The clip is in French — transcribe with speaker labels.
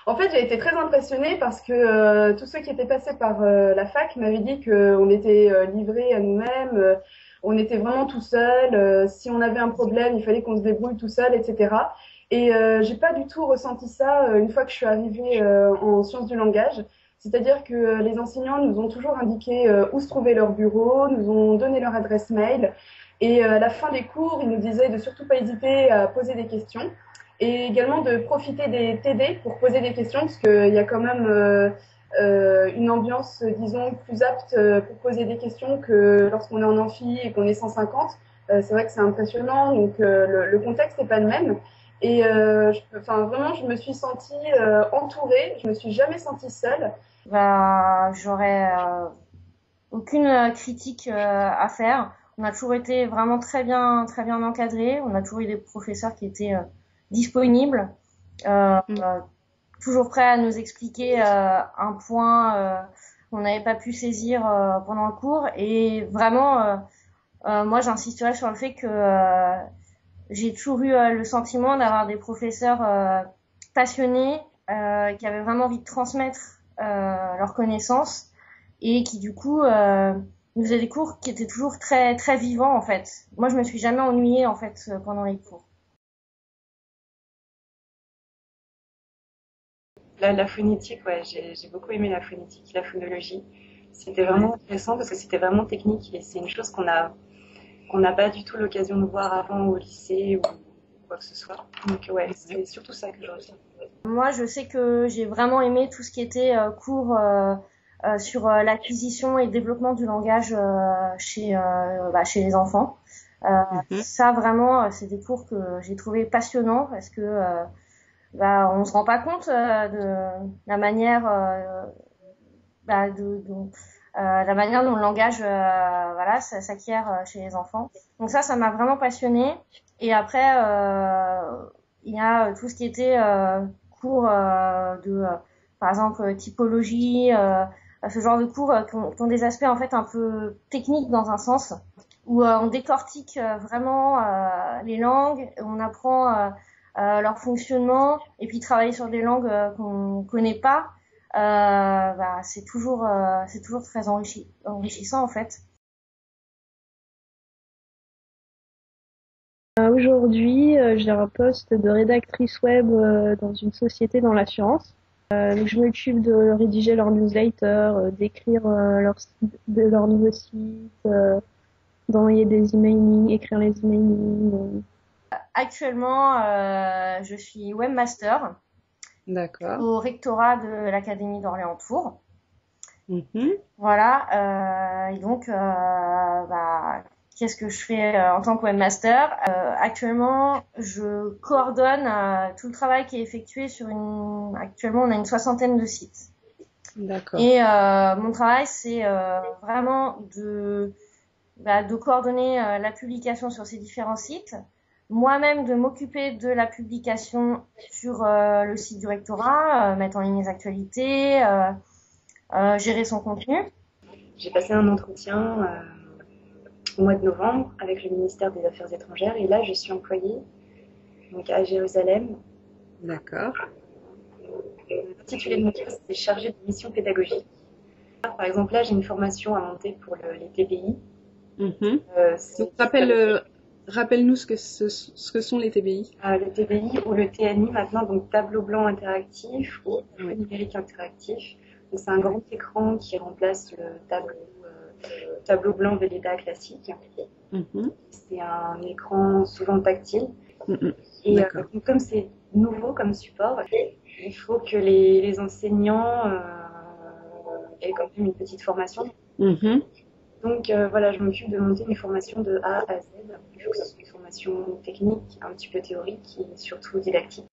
Speaker 1: En fait, j'ai été très impressionnée parce que tous ceux qui étaient passés par la fac m'avaient dit qu'on était livrés à nous-mêmes, on était vraiment tout seul. Si on avait un problème, il fallait qu'on se débrouille tout seul, etc. Et j'ai pas du tout ressenti ça une fois que je suis arrivée en sciences du langage. C'est-à-dire que les enseignants nous ont toujours indiqué où se trouvait leur bureau, nous ont donné leur adresse mail, et à la fin des cours, ils nous disaient de surtout pas hésiter à poser des questions et également de profiter des TD pour poser des questions parce qu'il y a quand même une ambiance, disons, plus apte pour poser des questions que lorsqu'on est en amphi et qu'on est 150. C'est vrai que c'est impressionnant, donc le contexte n'est pas le même. Et enfin, vraiment, je me suis sentie entourée, je me suis jamais sentie seule.
Speaker 2: J'aurais aucune critique à faire. On a toujours été vraiment très bien encadrés. On a toujours eu des professeurs qui étaient disponibles, euh,
Speaker 1: Mm.
Speaker 2: euh, toujours prêts à nous expliquer un point qu'on n'avait pas pu saisir pendant le cours. Et vraiment, moi, j'insisterai sur le fait que j'ai toujours eu le sentiment d'avoir des professeurs passionnés, qui avaient vraiment envie de transmettre leurs connaissances et qui du coup nous faisaient des cours qui étaient toujours très vivants en fait. Moi, je me suis jamais ennuyée en fait pendant les cours.
Speaker 3: La phonétique, ouais, j'ai beaucoup aimé la phonétique, la phonologie. C'était vraiment intéressant parce que c'était vraiment technique et c'est une chose qu'on n'a pas du tout l'occasion de voir avant au lycée ou quoi que ce soit. Donc ouais, c'est surtout ça que je retiens.
Speaker 2: Moi, je sais que j'ai vraiment aimé tout ce qui était cours sur l'acquisition et le développement du langage chez les enfants. Ça vraiment, c'est des cours que j'ai trouvé passionnants parce que on se rend pas compte de la manière bah, la manière dont le langage ça s'acquiert chez les enfants. Donc ça m'a vraiment passionnée. Et après il y a tout ce qui était cours par exemple typologie, ce genre de cours qui ont des aspects en fait un peu techniques dans un sens où on décortique vraiment les langues, on apprend leur fonctionnement et puis travailler sur des langues qu'on connaît pas, c'est toujours très enrichissant en fait.
Speaker 4: Aujourd'hui, j'ai un poste de rédactrice web dans une société dans l'assurance. Donc je m'occupe de rédiger leur newsletter, d'écrire leur nouveau site, d'envoyer des emailing, écrire les emailing.
Speaker 2: Actuellement, je suis webmaster
Speaker 5: D'accord.
Speaker 2: au rectorat de l'Académie d'Orléans-Tours.
Speaker 5: Mhm.
Speaker 2: Voilà, et donc qu'est-ce que je fais en tant que webmaster? Actuellement, je coordonne tout le travail qui est effectué actuellement, on a une soixantaine de sites.
Speaker 5: D'accord.
Speaker 2: Et mon travail, c'est vraiment de coordonner la publication sur ces différents sites, moi-même de m'occuper de la publication sur le site du rectorat, mettre en ligne les actualités, gérer son contenu.
Speaker 3: J'ai passé un entretien au mois de novembre avec le ministère des Affaires étrangères et là je suis employée donc à Jérusalem.
Speaker 5: D'accord.
Speaker 3: L'intitulé de mon poste c'est chargé de mission pédagogique. Par exemple là j'ai une formation à monter pour les TBI.
Speaker 5: Mhm. Donc,
Speaker 3: C'est
Speaker 5: rappelle-nous ce que sont les TBI.
Speaker 3: le TBI ou le TNI maintenant, donc tableau blanc interactif ou
Speaker 5: Oui.
Speaker 3: numérique interactif. Donc c'est un grand écran qui remplace le tableau blanc Velleda classique.
Speaker 5: Mhm.
Speaker 3: C'est un écran souvent tactile.
Speaker 5: Mhm.
Speaker 3: Et
Speaker 5: D'accord.
Speaker 3: donc, comme c'est nouveau comme support, il faut que les enseignants aient quand même une petite formation.
Speaker 5: Mhm.
Speaker 3: Donc voilà, je m'occupe de monter mes formations de A à Z. Il faut que ce soit une formation technique, un petit peu théorique et surtout didactique.